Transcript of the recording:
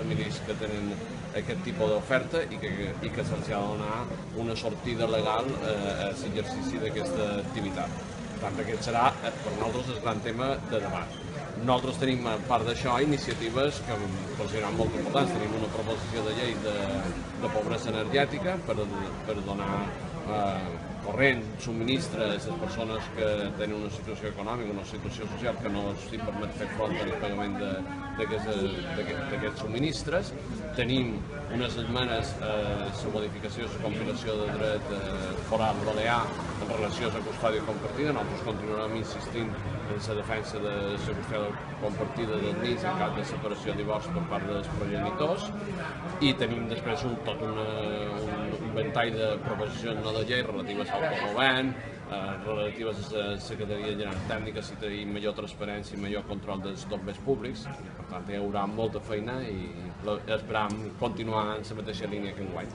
famílies que tenen aquest tipus d'oferta i que se'ls ha de donar una sortida legal a l'exercici d'aquesta activitat. Per tant, aquest serà per nosaltres el gran tema de debat. Nosaltres tenim, a part d'això, iniciatives que considerem molt importants. Tenim una proposició de llei de pobresa energètica per donar corrent, subministre a les persones que tenen una situació econòmica, una situació social que no els permet fer front al pagament d'aquests subministres. Tenim unes esmenes a la modificació de la compilació de dret foral balear en relació a la custòdia compartida. Nosaltres continuarem insistint en la defensa de la custòdia compartida dels nens en cas de separació o divorci per part dels progenitors, i tenim després tot un ventall de proposicions no de llei relatives a l'autogovern, relatives a la Secretaria General Tècnica, si tenim millor transparència i millor control dels bombers públics. Per tant, hi haurà molta feina i esperam continuar en la mateixa línia que enguany.